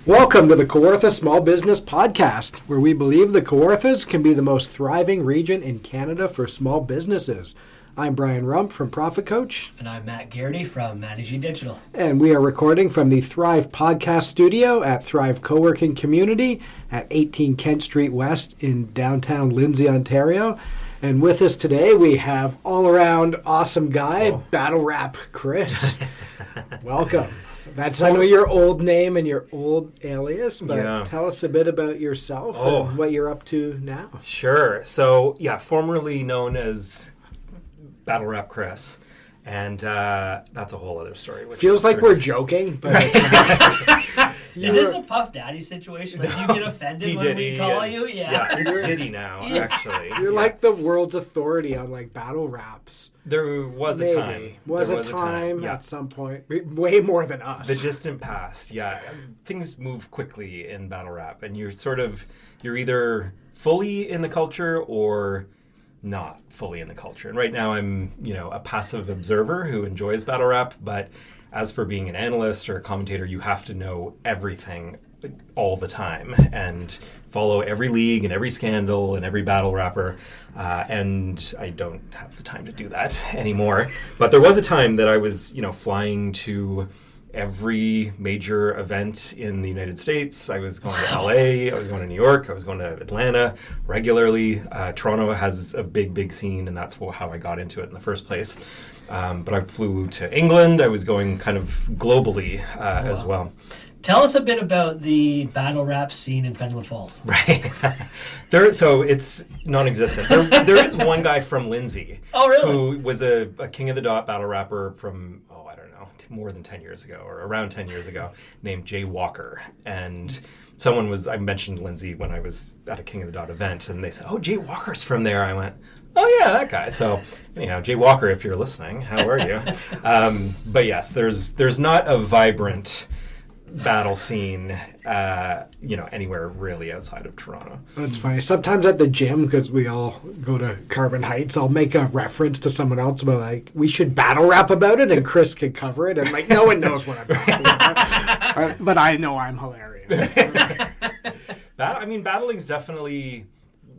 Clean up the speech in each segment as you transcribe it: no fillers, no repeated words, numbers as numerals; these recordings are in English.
Welcome to the Kawarthas Small Business Podcast, where we believe the Kawarthas can be the most thriving region in Canada for small businesses. I'm Brian Rump from Profit Coach. And I'm Matt Garrity from Managing Digital. And we are recording from the Thrive Podcast Studio at Thrive Co-working Community at 18 Kent Street West in downtown Lindsay, Ontario. And with us today, we have all-around awesome guy, Battle Rap Chris. Welcome. I know your old name and your old alias, but tell us a bit about yourself and what you're up to now. Sure. So, formerly known as Battle Rap Chris, and that's a whole other story. Feels like we're joking, but... Is this a Puff Daddy situation? Like, you get offended when we call you? Yeah, it's Diddy now, actually. You're like the world's authority on, like, battle raps. There was a time. Was a time at some point. Way more than us. The distant past, Things move quickly in battle rap, and you're either fully in the culture or not fully in the culture. And right now I'm, a passive observer who enjoys battle rap, but as for being an analyst or a commentator, you have to know everything all the time and follow every league and every scandal and every battle rapper. And I don't have the time to do that anymore. But there was a time that I was, flying to every major event in the United States. I was going to LA, I was going to New York, I was going to Atlanta regularly. Toronto has a big scene, and that's how I got into it in the first place. But I flew to England. I was going kind of globally as well. Tell us a bit about the battle rap scene in Fenelon Falls. Right. So it's non-existent. There is one guy from Lindsay. Oh, really? Who was a King of the Dot battle rapper from, I don't know, more than 10 years ago, or around 10 years ago, named Jay Walker. And I mentioned Lindsay when I was at a King of the Dot event, and they said, Jay Walker's from there. I went, oh yeah, that guy. So anyhow, Jay Walker, if you're listening, how are you? But yes, there's not a vibrant battle scene, anywhere really outside of Toronto. That's funny. Sometimes at the gym, because we all go to Carbon Heights, I'll make a reference to someone else about, like, we should battle rap about it, and Chris could cover it, and, like, no one knows what I'm talking about. But I know I'm hilarious. Battling's definitely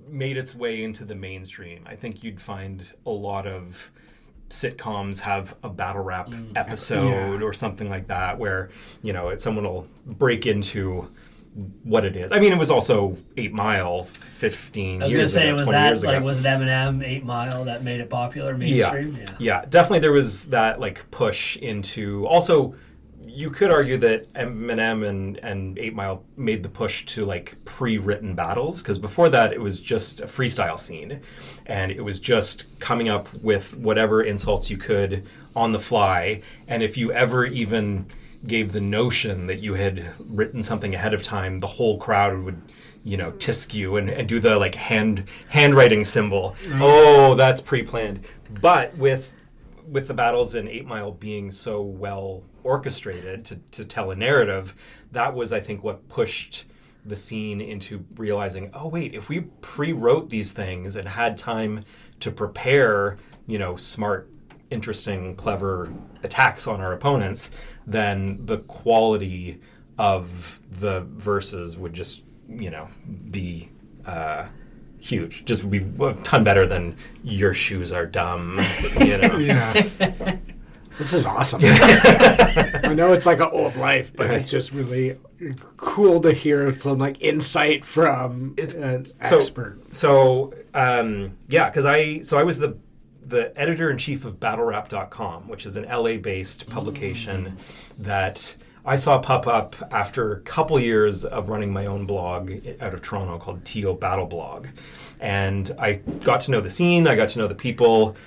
made its way into the mainstream. I think you'd find a lot of sitcoms have a battle rap episode or something like that, where someone will break into what it is. It was also 8 Mile 15 years ago. I was going to say, was it Eminem 8 Mile that made it popular mainstream? Yeah, definitely there was that push into. Also, you could argue that Eminem and 8 Mile made the push to pre-written battles, because before that it was just a freestyle scene, and it was just coming up with whatever insults you could on the fly. And if you ever even gave the notion that you had written something ahead of time, the whole crowd would tisk you and do the handwriting symbol. Oh, that's pre-planned. But with the battles in 8 Mile being so well orchestrated to tell a narrative, that was, I think, what pushed the scene into realizing, if we pre-wrote these things and had time to prepare, smart, interesting, clever attacks on our opponents, then the quality of the verses would just, be huge. Just be a ton better than your shoes are dumb, Yeah. This is awesome. I know it's like an old life, but it's just really cool to hear some insight from an expert. Because I was the editor-in-chief of BattleRap.com, which is an LA-based publication that I saw pop up after a couple years of running my own blog out of Toronto called TO Battle Blog. And I got to know the scene, I got to know the people.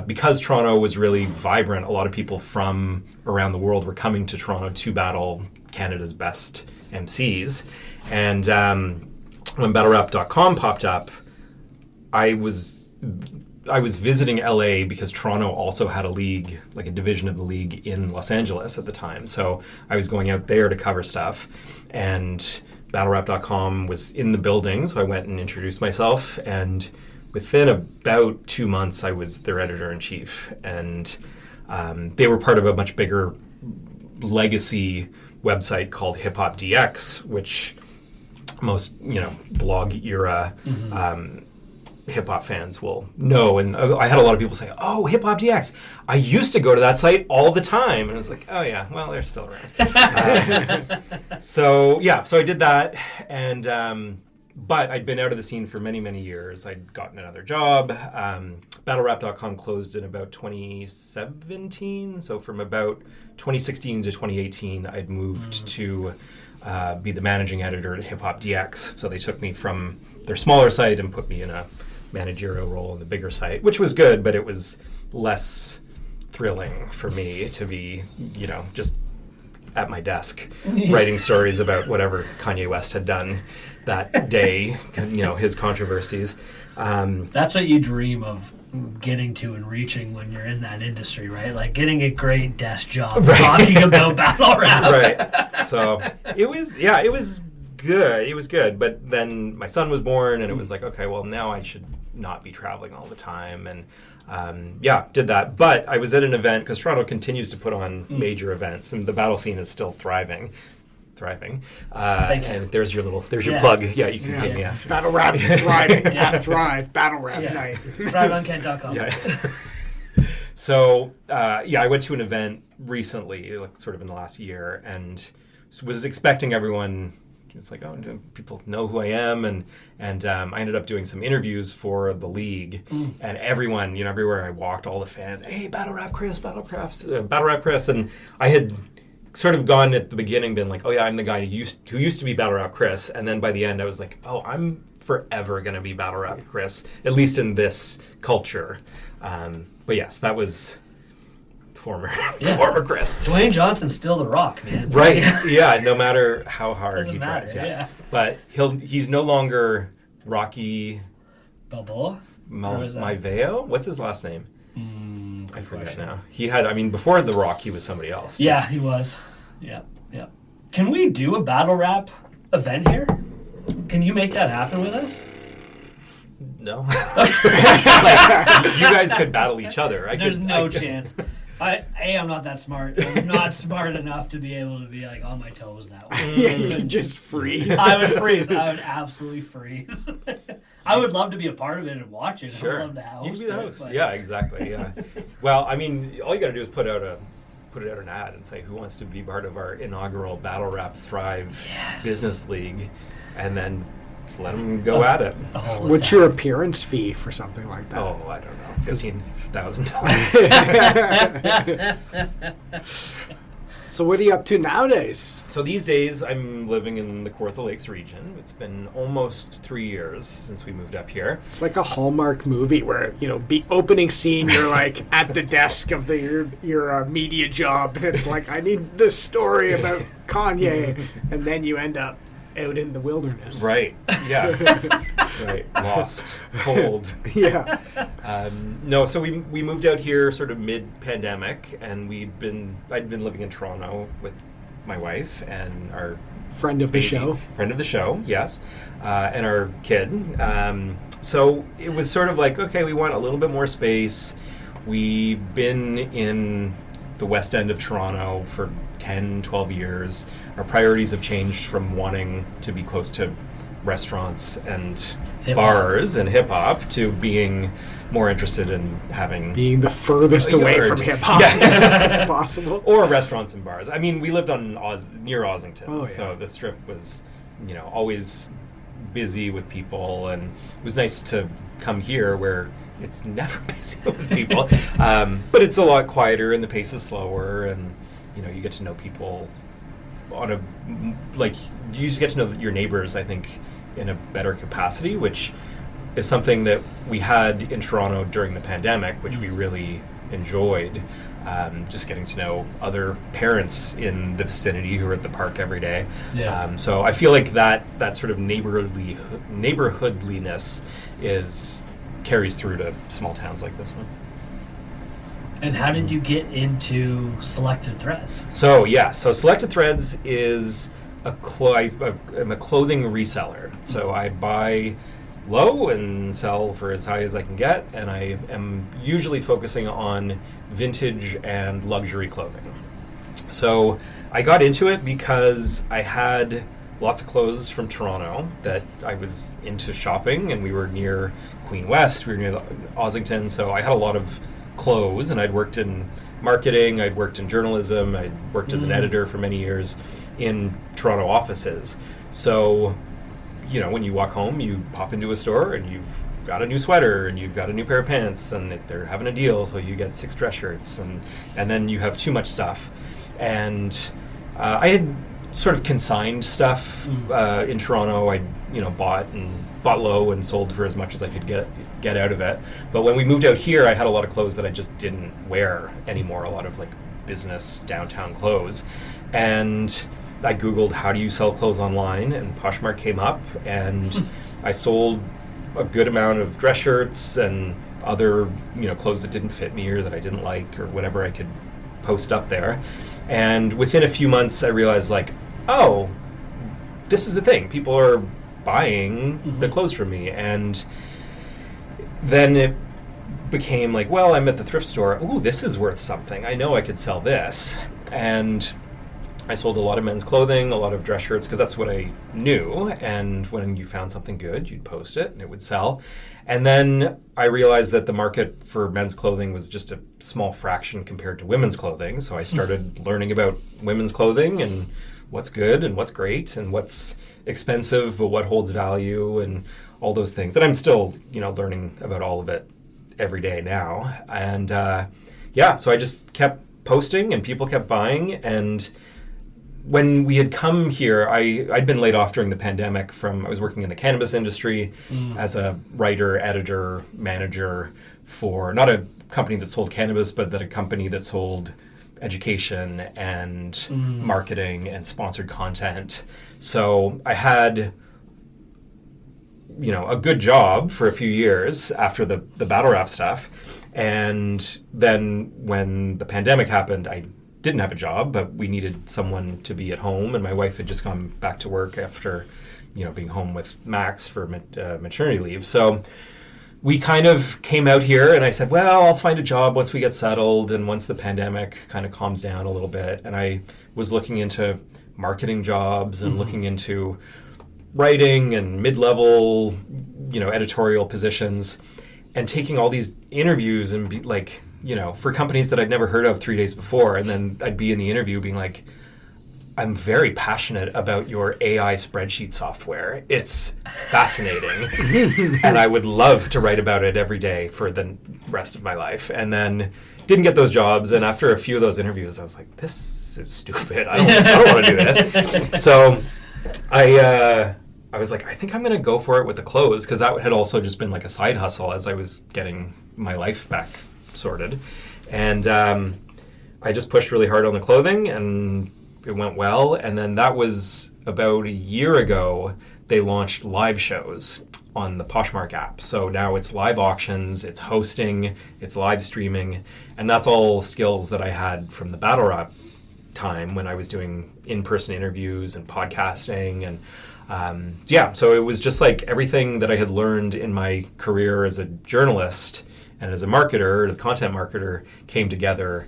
Because Toronto was really vibrant, a lot of people from around the world were coming to Toronto to battle Canada's best MCs. And when BattleRap.com popped up, I was visiting LA because Toronto also had a league, a division of the league in Los Angeles at the time. So I was going out there to cover stuff, and BattleRap.com was in the building, so I went and introduced myself, and within about 2 months, I was their editor-in-chief, and they were part of a much bigger legacy website called Hip Hop DX, which most blog era hip hop fans will know. And I had a lot of people say, "Oh, Hip Hop DX. I used to go to that site all the time." And I was like, "Oh yeah, well they're still around." So I did that, and but I'd been out of the scene for many, many years. I'd gotten another job. BattleRap.com closed in about 2017. So from about 2016 to 2018, I'd moved to be the managing editor at Hip Hop DX. So they took me from their smaller site and put me in a managerial role in the bigger site, which was good, but it was less thrilling for me to be, just at my desk writing stories about whatever Kanye West had done that day, his controversies. That's what you dream of getting to and reaching when you're in that industry, right? Like getting a great desk job talking about battle rap. Right. So it was good. It was good. But then my son was born, and it was like, okay, well, now I should not be traveling all the time. And did that. But I was at an event, because Toronto continues to put on major events, and the battle scene is still thriving. And there's your plug. Yeah, you can pay me after. Battle Rap thriving. Thrive. Battle Rap night. ThriveOnKent.com. Yeah. So, I went to an event recently, like sort of in the last year, and was expecting everyone. It's like, oh, do people know who I am? And I ended up doing some interviews for the league, and everyone, everywhere I walked, all the fans, hey, Battle Rap Chris, and I had sort of gone at the beginning, been like, oh yeah, I'm the guy who used to be Battle Rap Chris, and then by the end I was like, oh, I'm forever gonna be Battle Rap Chris, at least in this culture. But yes, that was former Chris. Dwayne Johnson's still the Rock, man. Right? Yeah, no matter how hard Doesn't he matter, tries. yeah. But he's no longer Rocky Balboa. Maiveo. What's his last name? I forget now. He had, before The Rock, he was somebody else. Yeah, he was. Yeah. Can we do a battle rap event here? Can you make that happen with us? No. You guys could battle each other. There's no chance. I'm not that smart. I'm not smart enough to be able to be like on my toes that way. Yeah, you just freeze. I would freeze. I would absolutely freeze. I would love to be a part of it and watch it. Sure. I'd love to host you can be the host. But... Yeah, exactly. Yeah. Well, all you got to do is put out an ad and say who wants to be part of our inaugural Battle Rap Thrive Business League, and then let them go at it. What's your appearance fee for something like that? Oh, I don't know, $15,000. So what are you up to nowadays? So these days, I'm living in the Kawartha Lakes region. It's been almost 3 years since we moved up here. It's like a Hallmark movie where, opening scene, you're like at the desk of your media job. And it's like, I need this story about Kanye. And then you end up out in the wilderness. Right. Yeah. Right. Lost. Cold. Yeah. No, so we moved out here sort of mid-pandemic, and I'd been living in Toronto with my wife and our friend of the show, yes, and our kid. So it was sort of like, okay, we want a little bit more space. We've been in the West End of Toronto for 10, 12 years. Our priorities have changed from wanting to be close to restaurants and bars and hip-hop to being more interested in being the furthest away from hip-hop as possible. Or restaurants and bars. We lived on near Ossington, so the Strip was, always busy with people, and it was nice to come here where it's never busy with people, but it's a lot quieter and the pace is slower, and you get to know people you just get to know your neighbors, I think, in a better capacity, which is something that we had in Toronto during the pandemic, which we really enjoyed. Just getting to know other parents in the vicinity who are at the park every day. Yeah. So I feel like that sort of neighborhoodliness carries through to small towns like this one. And how did you get into Selected Threads? So Selected Threads is I'm a clothing reseller. So I buy low and sell for as high as I can get, and I am usually focusing on vintage and luxury clothing. So I got into it because I had lots of clothes from Toronto that I was into shopping, and we were near Queen West, we were near Ossington, so I had a lot of clothes, and I'd worked in marketing, I'd worked in journalism, I'd worked as an editor for many years in Toronto offices. So, you know, when you walk home, you pop into a store and you've got a new sweater and you've got a new pair of pants and they're having a deal, so you get 6 dress shirts, and then you have too much stuff. And I had sort of consigned stuff in Toronto. I bought low and sold for as much as I could get out of it. But when we moved out here, I had a lot of clothes that I just didn't wear anymore, a lot of like business downtown clothes. And I Googled how do you sell clothes online, and Poshmark came up, and I sold a good amount of dress shirts and other clothes that didn't fit me or that I didn't like or whatever I could post up there. And within a few months I realized, like, oh, this is the thing, people are buying the clothes from me. And then it became like, well, I'm at the thrift store, ooh, this is worth something, I know I could sell this. And I sold a lot of men's clothing, a lot of dress shirts, because that's what I knew. And when you found something good, you'd post it and it would sell. And then I realized that the market for men's clothing was just a small fraction compared to women's clothing. So I started learning about women's clothing and what's good and what's great and what's expensive but what holds value and all those things. And I'm still, learning about all of it every day now. And so I just kept posting and people kept buying. And when we had come here, I'd been laid off during the pandemic I was working in the cannabis industry as a writer, editor, manager for not a company that sold cannabis, but a company that sold education and marketing and sponsored content. So I had, a good job for a few years after the battle rap stuff. And then when the pandemic happened, I didn't have a job, but we needed someone to be at home, and my wife had just gone back to work after being home with Max for maternity leave. So we kind of came out here, and I said, well, I'll find a job once we get settled and once the pandemic kind of calms down a little bit. And I was looking into marketing jobs and looking into writing and mid-level editorial positions, and taking all these interviews and be like, for companies that I'd never heard of 3 days before. And then I'd be in the interview being like, I'm very passionate about your AI spreadsheet software. It's fascinating. And I would love to write about it every day for the rest of my life. And then didn't get those jobs. And after a few of those interviews, I was like, this is stupid. I don't want to do this. So I was like, I think I'm going to go for it with the clothes, because that had also just been like a side hustle as I was getting my life back sorted. And I just pushed really hard on the clothing, and it went well. And then that was about a year ago, they launched live shows on the Poshmark app. So now it's live auctions, it's hosting, it's live streaming, and that's all skills that I had from the battle rap time when I was doing in-person interviews and podcasting. And so it was just like everything that I had learned in my career as a journalist and as a marketer, as a content marketer, came together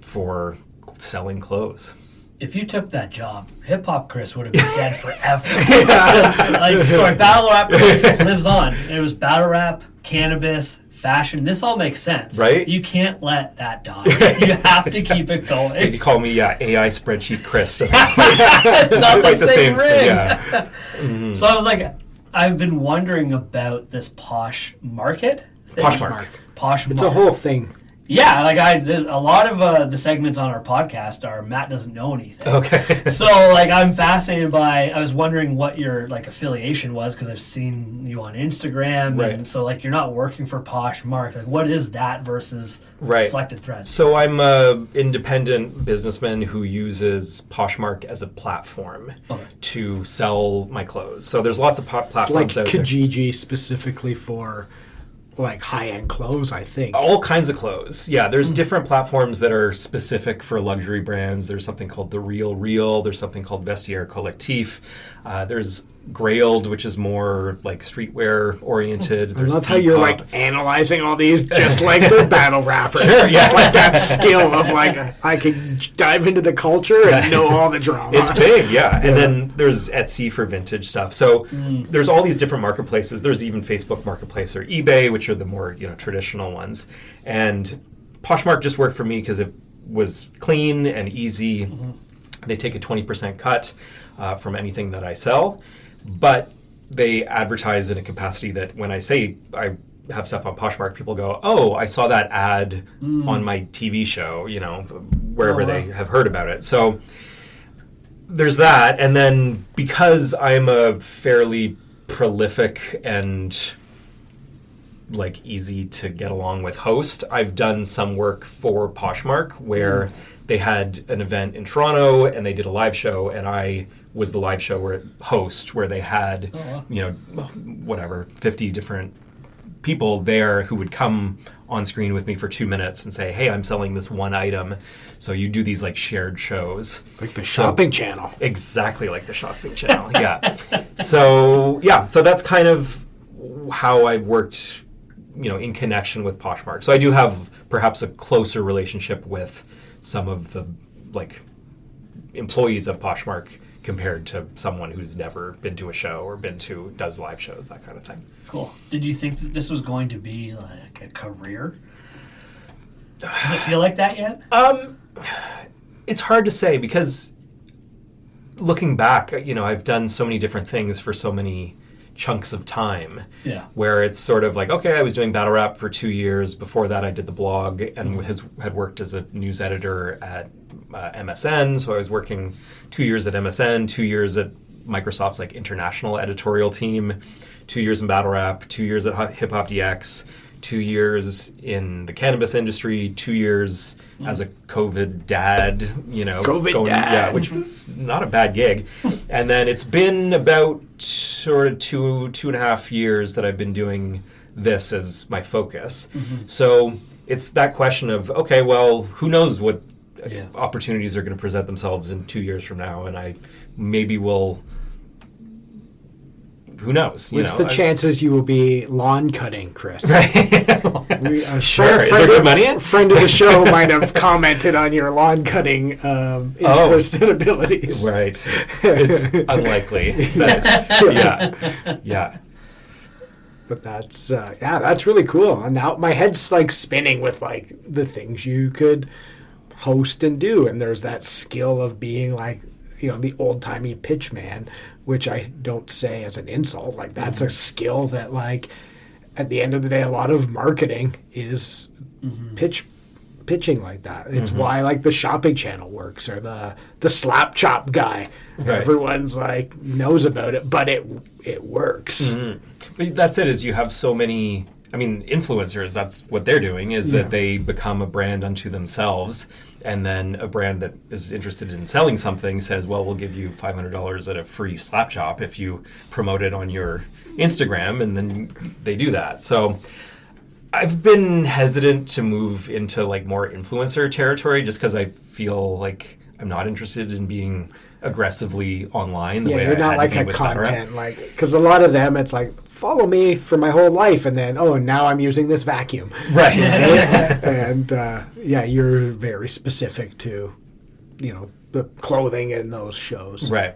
for selling clothes. If you took that job, Hip Hop Chris would have been dead forever. Battle Rap Chris lives on. It was battle rap, cannabis, fashion. This all makes sense. Right? You can't let that die. You have to keep it going. You call me AI spreadsheet Chris. Doesn't Not quite the same ring. thing. Yeah. Mm-hmm. So I was like, I've been wondering about this posh market. Poshmark. It's a whole thing. Yeah, like a lot of the segments on our podcast are Matt doesn't know anything. Okay. So I'm fascinated by. I was wondering what your affiliation was, because I've seen you on Instagram, right. And so you're not working for Poshmark. Like, what is that versus Selected Threads? So I'm an independent businessman who uses Poshmark as a platform to sell my clothes. So there's lots of platforms out there. Kijiji specifically for high-end clothes, I think. All kinds of clothes. Yeah, there's different platforms that are specific for luxury brands. There's something called The Real Real. There's something called Vestiaire Collectif. There's Grailed, which is more like streetwear oriented. I love how you're like analyzing all these just like the battle rappers. Sure, yeah. It's like that skill of like I can dive into the culture and know all the drama. It's big, yeah. And then there's Etsy for vintage stuff. So there's all these different marketplaces. There's even Facebook Marketplace or eBay, which are the more traditional ones. And Poshmark just worked for me because it was clean and easy. They take a 20% cut from anything that I sell. But they advertise in a capacity that when I say I have stuff on Poshmark, people go, oh, I saw that ad on my TV show, wherever they have heard about it. So there's that. And then because I'm a fairly prolific and like easy to get along with host, I've done some work for Poshmark where they had an event in Toronto and they did a live show, and I was the live show host where they had, 50 different people there who would come on screen with me for 2 minutes and say, hey, I'm selling this one item. So you do these like shared shows. Like the shopping channel. Exactly like the shopping channel, yeah. So that's kind of how I've worked, in connection with Poshmark. So I do have perhaps a closer relationship with some of the like employees of Poshmark compared to someone who's never been to a show or does live shows, that kind of thing. Cool. Did you think that this was going to be like a career? Does it feel like that yet? It's hard to say because looking back, I've done so many different things for so many chunks of time. Yeah. Where it's sort of like, okay, I was doing battle rap for 2 years. Before that, I did the blog and had worked as a news editor at MSN. So I was working 2 years at MSN, 2 years at Microsoft's like international editorial team, 2 years in battle rap, 2 years at Hip Hop DX, 2 years in the cannabis industry, 2 years as a COVID dad, dad. Which was not a bad gig. And then it's been about sort of two and a half years that I've been doing this as my focus. So it's that question of, okay, well, who knows what opportunities are going to present themselves in 2 years from now, and I maybe will. Who knows? What's the chances you will be lawn cutting, Chris? Sure. Is there good money in? A friend of the show might have commented on your lawn cutting interest and abilities. Right. It's unlikely. Yeah. But that's really cool. And now my head's like spinning with like the things you could host and do. And there's that skill of being like, the old-timey pitch man, which I don't say as an insult. Like that's a skill that like at the end of the day, a lot of marketing is pitching like that. It's why like the shopping channel works or the slap chop guy. Right. Everyone's like knows about it, but it works. But that's it, is you have so many, influencers, that's what they're doing, is that they become a brand unto themselves, and then a brand that is interested in selling something says, well, we'll give you $500 at a free slap chop if you promote it on your Instagram, and then they do that. So I've been hesitant to move into like more influencer territory just because I feel like I'm not interested in being aggressively online the way you're I not had like to be a with content Battle like, because a lot of them it's like follow me for my whole life and then now I'm using this vacuum, right? And you're very specific to the clothing in those shows, right?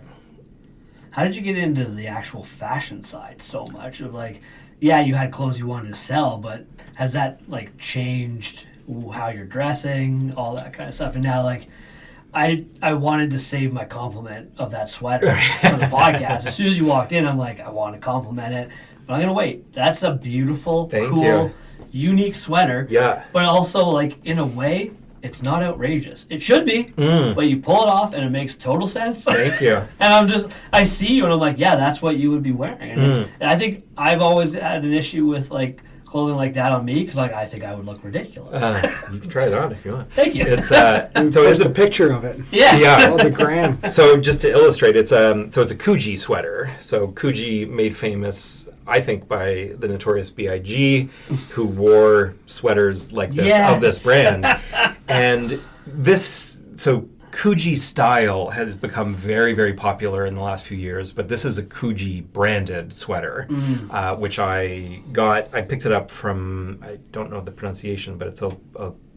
How did you get into the actual fashion side so much of like, you had clothes you wanted to sell, but has that like changed how you're dressing, all that kind of stuff? And now like I wanted to save my compliment of that sweater for the podcast. As soon as you walked in, I'm like, I want to compliment it, but I'm going to wait. That's a beautiful, cool, unique sweater. Yeah. But also, like, in a way, it's not outrageous. It should be, but you pull it off and it makes total sense. Thank you. And I see you and I'm like, yeah, that's what you would be wearing. And I think I've always had an issue with, like, clothing like that on me because like I think I would look ridiculous. You can try it on if you want. Thank you. It's so there's a picture of it. Yeah. All the gram. So just to illustrate, it's a Coogee sweater. So Coogee made famous, I think, by the notorious B.I.G., who wore sweaters like this of this brand. And this, so Kuji style has become very, very popular in the last few years, but this is a Kuji branded sweater, which I picked it up from, I don't know the pronunciation, but it's a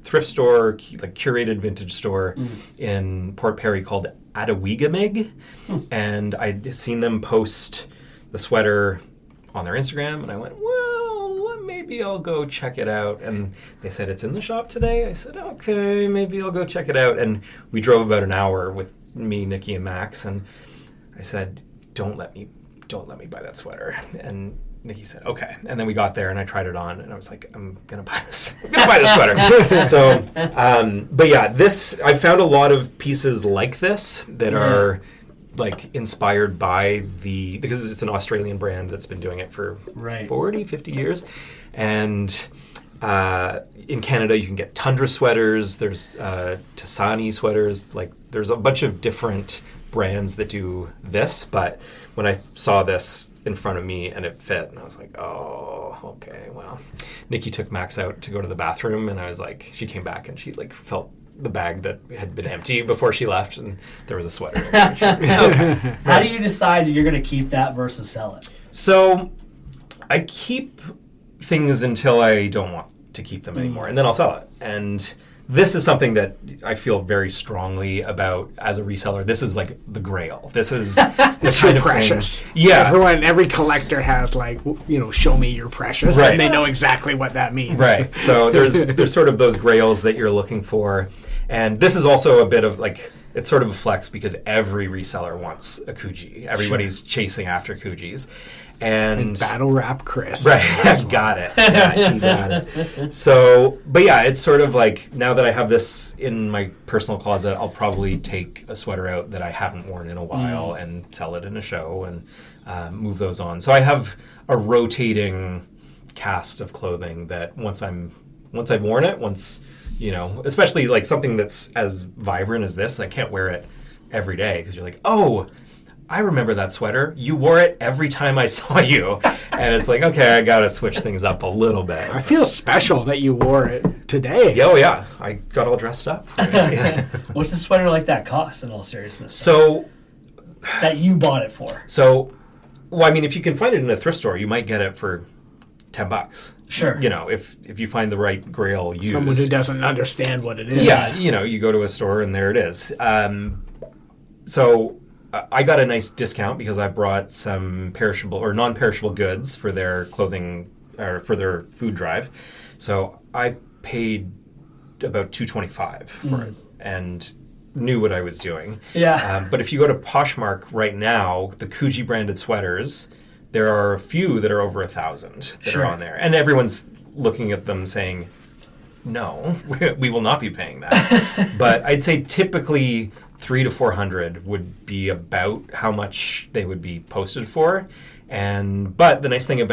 thrift store, like curated vintage store in Port Perry called Adawigamig. And I'd seen them post the sweater on their Instagram, and I went, well, maybe I'll go check it out. And they said, it's in the shop today. I said, okay, maybe I'll go check it out. And we drove about an hour with me, Nikki, and Max, and I said, don't let me buy that sweater. And Nikki said, okay. And then we got there and I tried it on and I was like, I'm going to buy this. I'm going to buy this sweater. So, but yeah, I found a lot of pieces like this that are like inspired by because it's an Australian brand that's been doing it for 40, 50 years. And in Canada, you can get tundra sweaters. There's Tassani sweaters. Like there's a bunch of different brands that do this, but when I saw this in front of me and it fit, and I was like, oh, okay, well. Nikki took Max out to go to the bathroom, and I was like, she came back and she like felt the bag that had been empty before she left, and there was a sweater in there. How do you decide you're going to keep that versus sell it? So I keep things until I don't want to keep them anymore, and then I'll sell it. And this is something that I feel very strongly about as a reseller. This is like the grail. This is the kind of precious. Thing. Yeah. Every collector has like, show me your precious, right. And they know exactly what that means. Right. So there's sort of those grails that you're looking for. And this is also a bit of like, it's sort of a flex because every reseller wants a Kuji. Everybody's chasing after Kujis. And battle rap Chris. Right, got it. Yeah, he got it. So, but yeah, it's sort of like now that I have this in my personal closet, I'll probably take a sweater out that I haven't worn in a while and sell it in a show and move those on. So I have a rotating cast of clothing that once I've worn it, especially like something that's as vibrant as this, I can't wear it every day because you're like, oh, I remember that sweater. You wore it every time I saw you. And it's like, okay, I got to switch things up a little bit. I feel special that you wore it today. Oh, yeah. I got all dressed up. What's a sweater like that cost, in all seriousness? So... that you bought it for? So, well, I mean, if you can find it in a thrift store, you might get it for $10. Sure. If you find the right grail used. Someone who doesn't understand what it is. Yeah, you go to a store and there it is. So... I got a nice discount because I brought some perishable or non-perishable goods for their clothing or for their food drive. So I paid about $225 for it and knew what I was doing. Yeah. But if you go to Poshmark right now, the Kuji branded sweaters, there are a few that are over 1,000 that are on there. And everyone's looking at them saying, no, we will not be paying that. But I'd say typically... $300 to $400 would be about how much they would be posted for. But the nice thing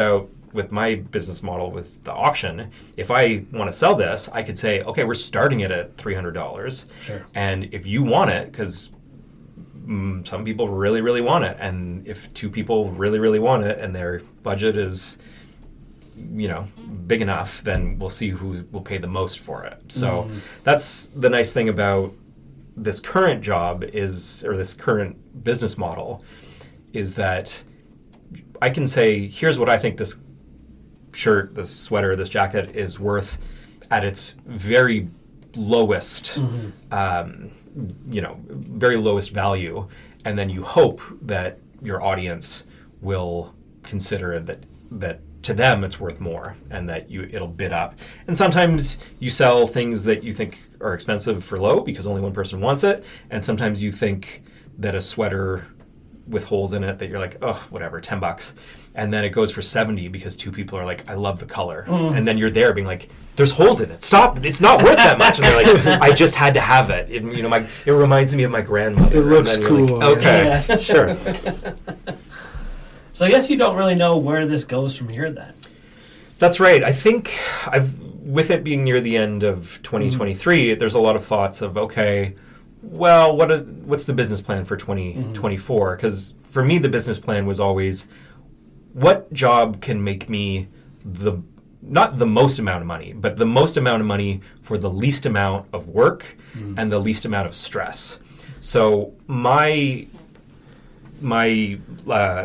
with my business model with the auction, if I want to sell this, I could say, okay, we're starting it at $300. Sure. And if you want it, because some people really, really want it, and if two people really, really want it, and their budget is, big enough, then we'll see who will pay the most for it. So that's the nice thing about this current job this current business model is that I can say, here's what I think this shirt, this sweater, this jacket is worth at its very lowest, very lowest value. And then you hope that your audience will consider that to them it's worth more and that it'll bid up. And sometimes you sell things that you think are expensive for low because only one person wants it, and sometimes you think that a sweater with holes in it that you're like, oh, whatever, $10, and then it goes for $70 because two people are like, I love the color, and then you're there being like, there's holes in it, stop, it's not worth that much, and they're like, I just had to have it. It reminds me of my grandmother. It looks cool. Like, okay, yeah. Sure. So I guess you don't really know where this goes from here then. That's right. I think with it being near the end of 2023, there's a lot of thoughts of, okay, well, what's the business plan for 2024? Because for me, the business plan was always, what job can make me not the most amount of money, but the most amount of money for the least amount of work and the least amount of stress. So my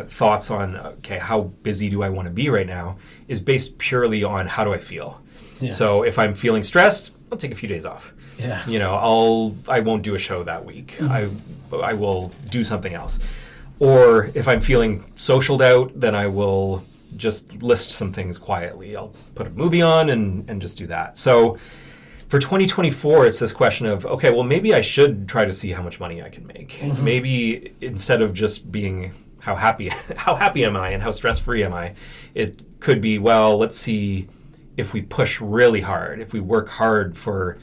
thoughts on, okay, how busy do I want to be right now is based purely on how do I feel. Yeah. So if I'm feeling stressed, I'll take a few days off. Yeah. You know, I won't do a show that week. I will do something else. Or if I'm feeling socialed out, then I will just list some things quietly. I'll put a movie on and just do that. So for 2024, it's this question of, okay, well, maybe I should try to see how much money I can make. Maybe instead of just being how happy am I and how stress-free am I, it could be, well, let's see if we push really hard, if we work hard for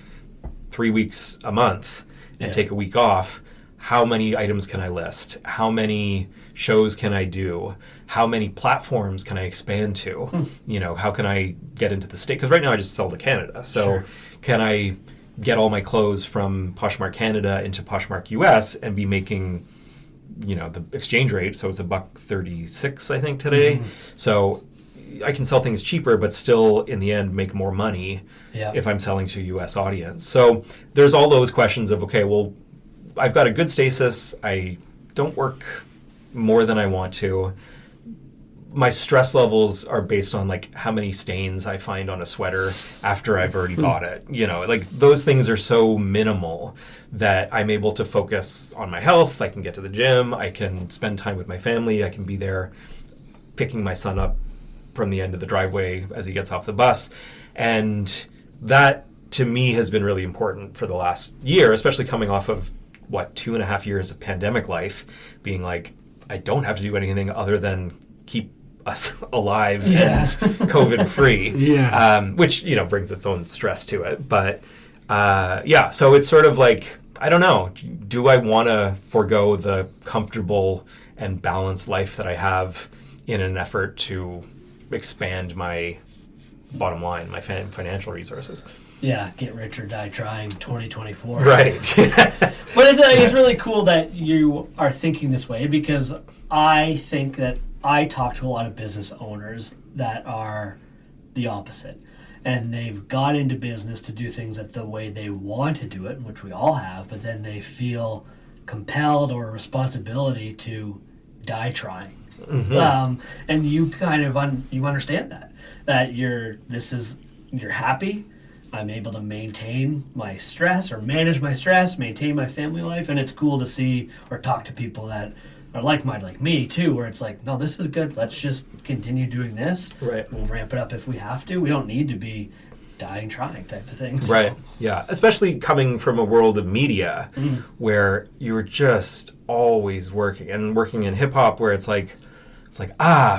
3 weeks a month and take a week off, how many items can I list? How many shows can I do? How many platforms can I expand to? You know, how can I get into the state? Because right now I just sell to Canada. So can I get all my clothes from Poshmark Canada into Poshmark US and be making, you know, the exchange rate? So it's $1.36, I think, today. So I can sell things cheaper, but still in the end make more money if I'm selling to a US audience. So there's all those questions of, okay, well, I've got a good stasis. I don't work more than I want to. My stress levels are based on like how many stains I find on a sweater after I've already bought it. You know, like those things are so minimal that I'm able to focus on my health. I can get to the gym. I can spend time with my family. I can be there picking my son up from the end of the driveway as he gets off the bus. And that to me has been really important for the last year, especially coming off of 2.5 years of pandemic life, being like, I don't have to do anything other than keep us alive and COVID free, which, you know, brings its own stress to it. But so it's sort of like, I don't know, do I want to forego the comfortable and balanced life that I have in an effort to expand my bottom line, my financial resources? Yeah, get rich or die trying 2024. Right. Yes. But it's really cool that you are thinking this way, because I think that I talk to a lot of business owners that are the opposite. And they've got into business to do things that the way they want to do it, which we all have, but then they feel compelled or a responsibility to die trying. And you kind of you understand that you're happy. I'm able to maintain my stress or manage my stress, maintain my family life. And it's cool to see or talk to people that are like-minded, like me too, where it's like, no, this is good. Let's just continue doing this. Right. We'll ramp it up if we have to. We don't need to be dying trying type of thing. So. Right. Yeah. Especially coming from a world of media where you're just always working in hip hop, where it's like,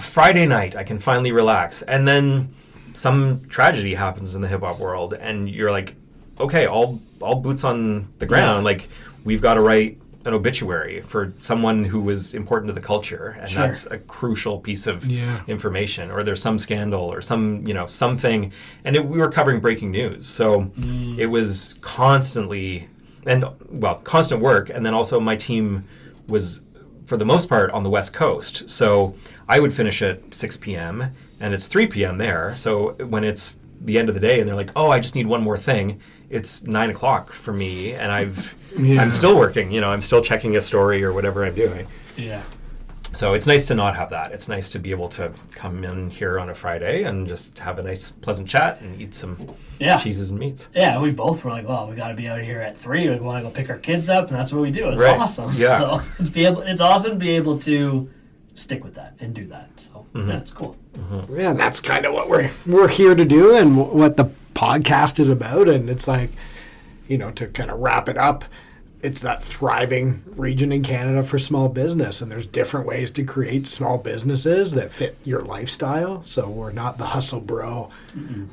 Friday night, I can finally relax. And then some tragedy happens in the hip hop world, and you're like, okay, all boots on the ground. Like, we've got to write an obituary for someone who was important to the culture, and that's a crucial piece of information. Or there's some scandal or something, and we were covering breaking news, so it was constant work. And then also my team was, for the most part, on the West Coast, so I would finish at 6 p.m. and it's 3 p.m. there. So when it's the end of the day and they're like, oh, I just need one more thing, it's 9 o'clock for me, and I'm still working. You know, I'm still checking a story or whatever I'm doing. Yeah. So it's nice to not have that. It's nice to be able to come in here on a Friday and just have a nice, pleasant chat and eat some cheeses and meats. Yeah, we both were like, well, we got to be out here at 3. We want to go pick our kids up, and that's what we do. It's awesome. Yeah. So it's awesome to be able to stick with that and do that. So it's cool. Yeah, and that's kind of what we're here to do, and what the podcast is about. And it's like, you know, to kind of wrap it up, it's that thriving region in Canada for small business, and there's different ways to create small businesses that fit your lifestyle. So we're not the Hustle Bro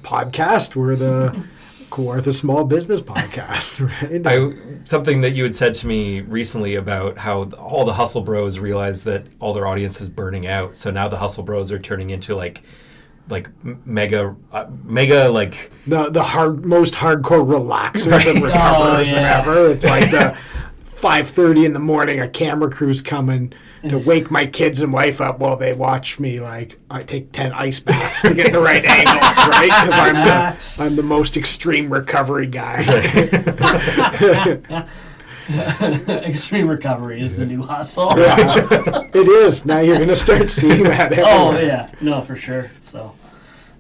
podcast. We're the Kawarthas Small Business Podcast, right? Something that you had said to me recently about how all the Hustle Bros realize that all their audience is burning out. So now the Hustle Bros are turning into like mega like the most hardcore relaxers and recoverers ever. It's like the 5:30 in the morning, a camera crew's coming to wake my kids and wife up while they watch me. Like, I take 10 ice baths to get the right angles, right? Because I'm the most extreme recovery guy. Extreme recovery is the new hustle. It is. Now you're going to start seeing that everywhere. Oh, yeah. No, for sure. So,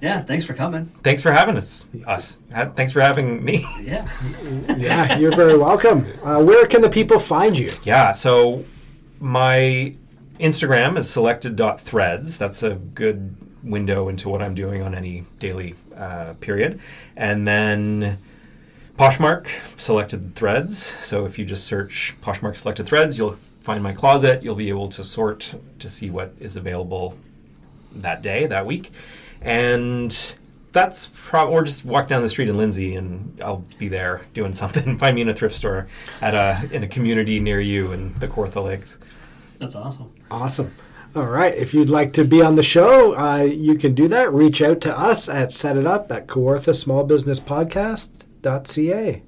yeah, thanks for coming. Thanks for having us. Thanks for having me. Yeah. Yeah, you're very welcome. Where can the people find you? Yeah, so my Instagram is selected.threads. That's a good window into what I'm doing on any daily period. And then Poshmark Selected Threads. So if you just search Poshmark Selected Threads, you'll find my closet. You'll be able to sort to see what is available that day, that week. And that's or just walk down the street in Lindsay and I'll be there doing something. Find me in a thrift store in a community near you in the Kawartha Lakes. That's awesome. Awesome. All right. If you'd like to be on the show, you can do that. Reach out to us at setitup@kawarthasmallbusinesspodcast.ca.